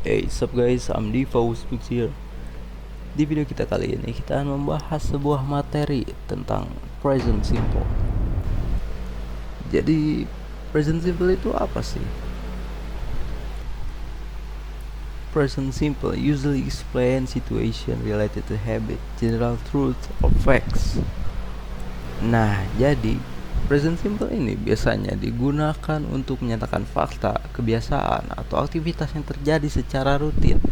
Hey, sup guys, I'm Divo Speaks here. Di video kita kali ini kita akan membahas sebuah materi tentang present simple. Jadi, present simple itu apa sih? Present simple usually explain situation related to habit, general truth, or facts. Nah, jadi present simple ini biasanya digunakan untuk menyatakan fakta, kebiasaan, atau aktivitas yang terjadi secara rutin.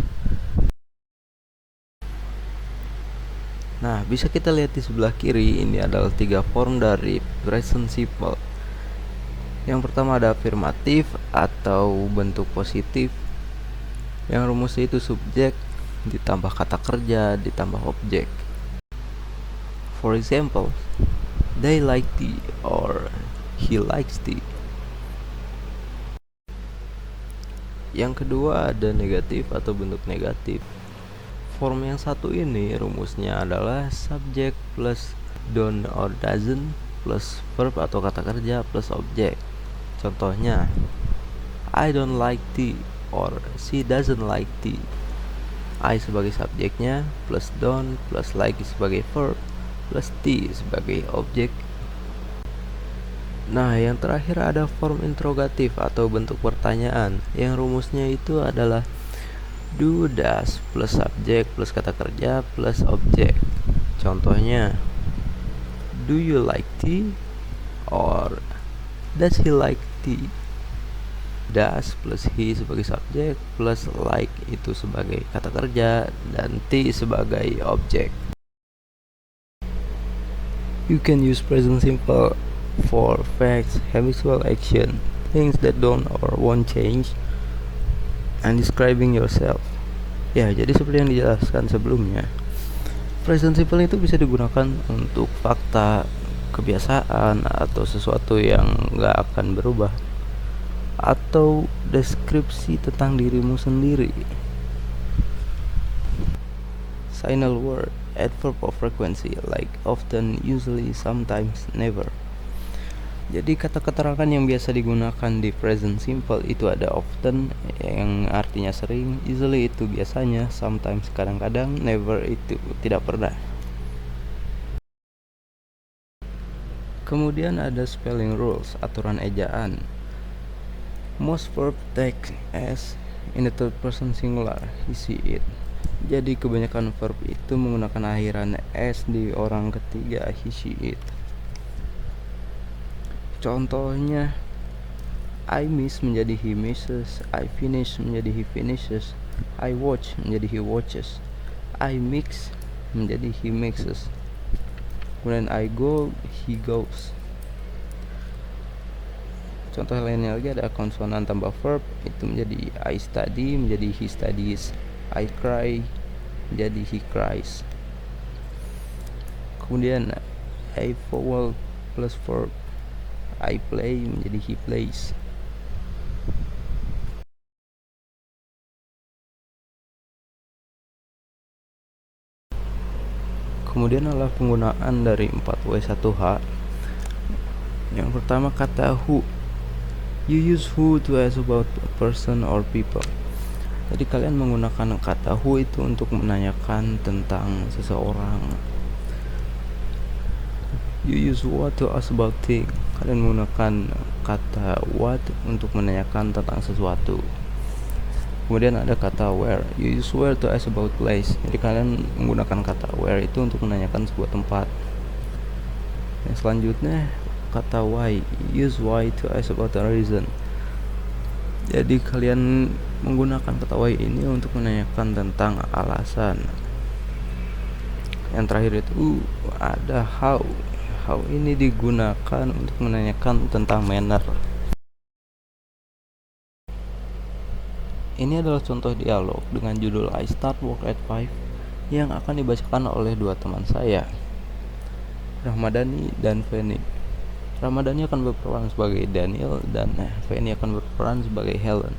Nah, bisa kita lihat di sebelah kiri, ini adalah 3 form dari present simple. Yang pertama ada afirmatif atau bentuk positif. Yang rumusnya itu subjek ditambah kata kerja ditambah objek. For example, they like tea or he likes tea. Yang kedua ada negatif atau bentuk negatif. Form yang satu ini rumusnya adalah subjek plus don't or doesn't plus verb atau kata kerja plus objek. Contohnya, I don't like tea or she doesn't like tea. I sebagai subjeknya plus don't plus like sebagai verb plus tea sebagai objek. Nah, yang terakhir ada form interrogatif atau bentuk pertanyaan yang rumusnya itu adalah do, does plus subjek plus kata kerja plus objek. Contohnya, do you like tea or does he like tea? Does plus he sebagai subjek plus like itu sebagai kata kerja dan tea sebagai objek. You can use present simple for facts, habitual action, things that don't or won't change, and describing yourself. Ya, jadi seperti yang dijelaskan sebelumnya, present simple itu bisa digunakan untuk fakta, kebiasaan, atau sesuatu yang gak akan berubah, atau deskripsi tentang dirimu sendiri. Signal word, adverb of frequency like often, usually, sometimes, never. Jadi kata keterangan yang biasa digunakan di present simple itu ada often yang artinya sering, usually itu biasanya, sometimes kadang-kadang, never itu tidak pernah. Kemudian ada spelling rules, aturan ejaan. Most verb take s in the third person singular, he, she, it. Jadi kebanyakan verb itu menggunakan akhiran s di orang ketiga, he, she, it. Contohnya, I miss menjadi he misses, I finish menjadi he finishes, I watch menjadi he watches, I mix menjadi he mixes. Kemudian I go, he goes. Contoh lainnya lagi ada konsonan tambah verb, itu menjadi I study menjadi he studies, I cry menjadi he cries. Kemudian I vowel plus verb, I play menjadi he plays. Kemudian adalah penggunaan dari 4W1H. Yang pertama kata who. You use who to ask about a person or people. Jadi kalian menggunakan kata who itu untuk menanyakan tentang seseorang. You use what to ask about thing. Kalian menggunakan kata what untuk menanyakan tentang sesuatu. Kemudian ada kata where. You use where to ask about place. Jadi kalian menggunakan kata where itu untuk menanyakan sebuah tempat. Yang selanjutnya kata why. Use why to ask about a reason. Jadi kalian menggunakan kata why ini untuk menanyakan tentang alasan. Yang terakhir itu ada how. How ini digunakan untuk menanyakan tentang manner. Ini adalah contoh dialog dengan judul I start work at 5 yang akan dibacakan oleh dua teman saya, Rahmadani dan Feni. Rahmadani akan berperan sebagai Daniel dan Feni akan berperan sebagai Helen.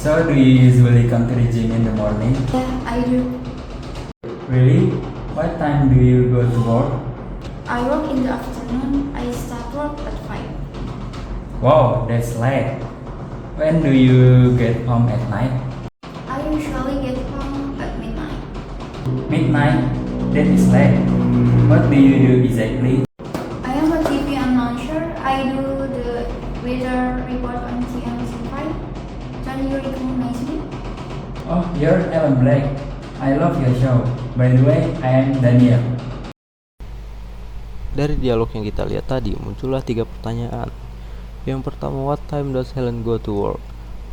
So, do you usually come to the gym in the morning? Yeah, I do. Really? What time do you go to work? I work in the afternoon. I start work at 5. Wow, that's late. When do you get home at night? I usually get home at midnight. Midnight? That is late. What do you do exactly? I am a TV announcer. I do the weather report on TMC5. Can you recognize me? Oh, you're Ellen Black. I love your show. By the way, I am Daniel. Dari dialog yang kita lihat tadi, muncullah 3 pertanyaan. Yang pertama, what time does Helen go to work?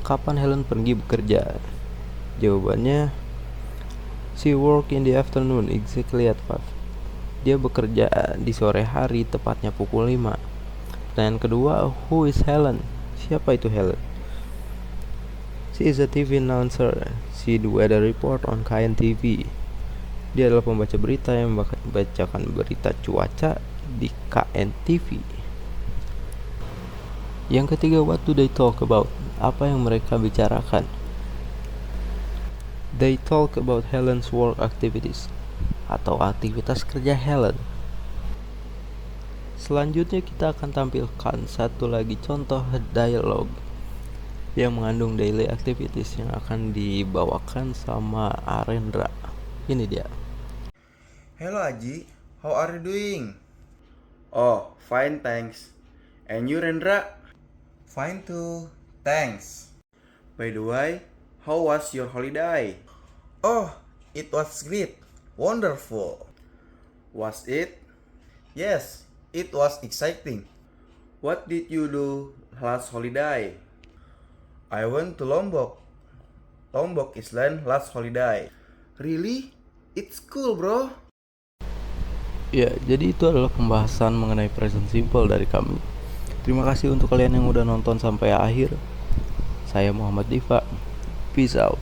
Kapan Helen pergi bekerja? Jawabannya, she work in the afternoon exactly at 5. Dia bekerja di sore hari, tepatnya pukul 5. Pertanyaan kedua, who is Helen? Siapa itu Helen? She is a TV announcer. She do weather report on KN TV. Dia adalah pembaca berita yang membacakan berita cuaca di KN TV. Yang ketiga, what do they talk about? Apa yang mereka bicarakan? They talk about Helen's work activities, atau aktivitas kerja Helen. Selanjutnya kita akan tampilkan satu lagi contoh dialog yang mengandung daily activities yang akan dibawakan sama Arendra. Ini dia. Hello Aji, how are you doing? Oh, fine thanks. And you Rendra? Fine too, thanks. By the way, how was your holiday? Oh, it was great, wonderful. Was it? Yes, it was exciting. What did you do last holiday? I went to Lombok. Lombok Island last holiday. Really? It's cool, bro. Ya, jadi itu adalah pembahasan mengenai present simple dari kami. Terima kasih untuk kalian yang udah nonton sampai akhir. Saya Muhammad Diva. Peace out.